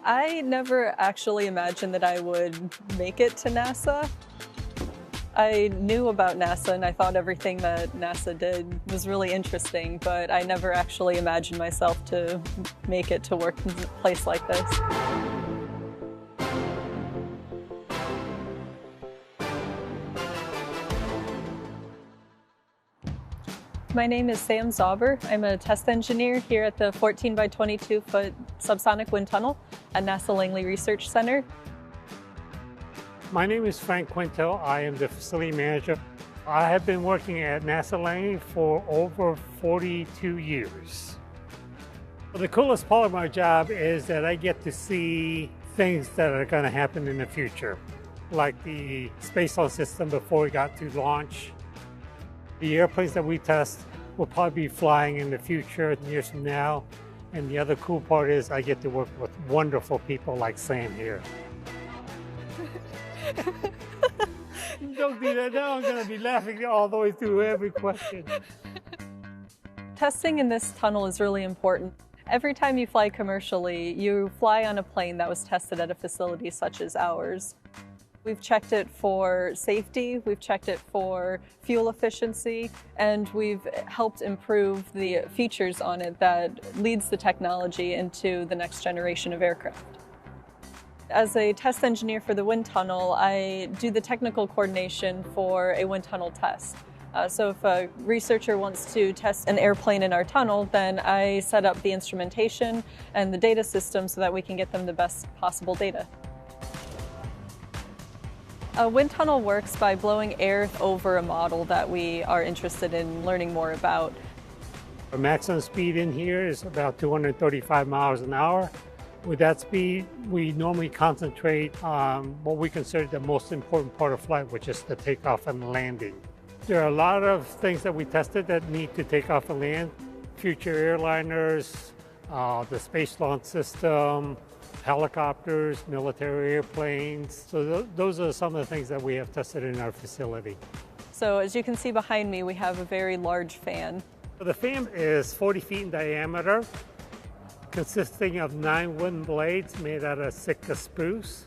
I never actually imagined that I would make it to NASA. I knew about NASA and I thought everything that NASA did was really interesting, but I never actually imagined myself to make it to work in a place like this. My name is Sam Zauber. I'm a test engineer here at the 14 by 22 foot subsonic wind tunnel at NASA Langley Research Center. My name is Frank Quintel. I am the facility manager. I have been working at NASA Langley for over 42 years. The coolest part of my job is that I get to see things that are going to happen in the future, like the space launch system before we got to launch. The airplanes that we test will probably be flying in the future, years from now. And the other cool part is I get to work with wonderful people like Sam here. Don't do that. Now I'm going to be laughing all the way through every question. Testing in this tunnel is really important. Every time you fly commercially, you fly on a plane that was tested at a facility such as ours. We've checked it for safety, we've checked it for fuel efficiency, and we've helped improve the features on it that leads the technology into the next generation of aircraft. As a test engineer for the wind tunnel, I do the technical coordination for a wind tunnel test. So if a researcher wants to test an airplane in our tunnel, then I set up the instrumentation and the data system so that we can get them the best possible data. A wind tunnel works by blowing air over a model that we are interested in learning more about. Our maximum speed in here is about 235 miles an hour. With that speed, we normally concentrate on what we consider the most important part of flight, which is the takeoff and landing. There are a lot of things that we tested that need to take off and land. Future airliners, the space launch system, helicopters, military airplanes. So those are some of the things that we have tested in our facility. So as you can see behind me, we have a very large fan. The fan is 40 feet in diameter, consisting of 9 wooden blades made out of Sitka spruce.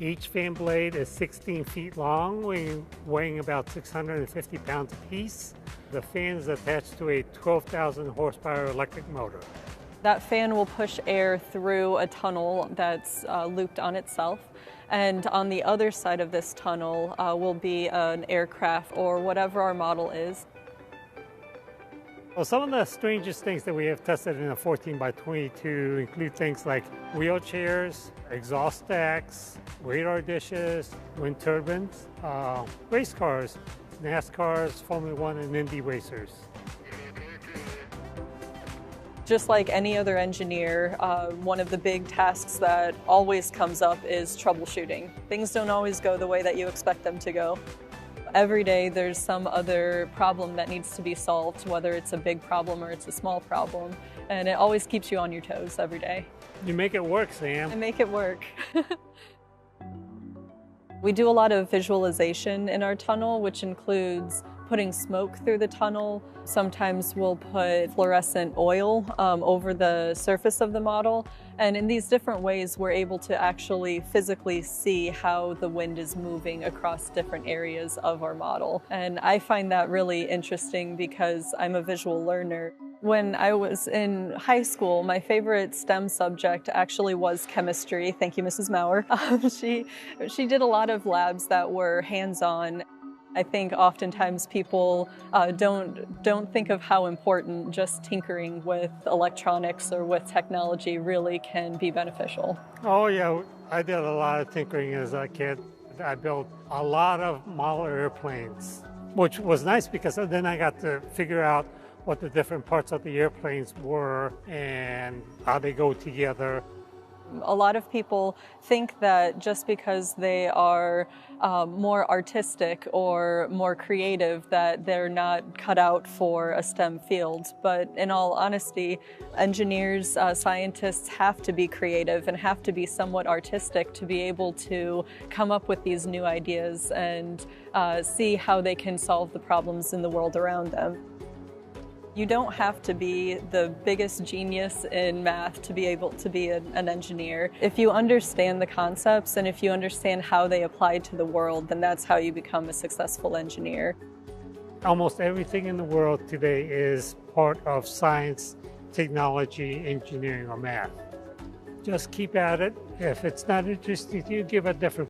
Each fan blade is 16 feet long, weighing about 650 pounds apiece. The fan is attached to a 12,000 horsepower electric motor. That fan will push air through a tunnel that's looped on itself. And on the other side of this tunnel will be an aircraft or whatever our model is. Well, some of the strangest things that we have tested in a 14 by 22 include things like wheelchairs, exhaust stacks, radar dishes, wind turbines, race cars, NASCARs, Formula One, and Indy racers. Just like any other engineer, one of the big tasks that always comes up is troubleshooting. Things don't always go the way that you expect them to go. Every day there's some other problem that needs to be solved, whether it's a big problem or it's a small problem, and it always keeps you on your toes every day. You make it work, Sam. I make it work. We do a lot of visualization in our tunnel, which includes putting smoke through the tunnel. Sometimes we'll put fluorescent oil over the surface of the model. And in these different ways, we're able to actually physically see how the wind is moving across different areas of our model. And I find that really interesting because I'm a visual learner. When I was in high school, my favorite STEM subject actually was chemistry. Thank you, Mrs. Maurer. She did a lot of labs that were hands-on. I think oftentimes people don't think of how important just tinkering with electronics or with technology really can be beneficial. Oh yeah, I did a lot of tinkering as a kid. I built a lot of model airplanes, which was nice because then I got to figure out what the different parts of the airplanes were and how they go together. A lot of people think that just because they are more artistic or more creative that they're not cut out for a STEM field. But in all honesty, engineers, scientists have to be creative and have to be somewhat artistic to be able to come up with these new ideas and see how they can solve the problems in the world around them. You don't have to be the biggest genius in math to be able to be an engineer. If you understand the concepts and if you understand how they apply to the world, then that's how you become a successful engineer. Almost everything in the world today is part of science, technology, engineering, or math. Just keep at it. If it's not interesting to you, give a different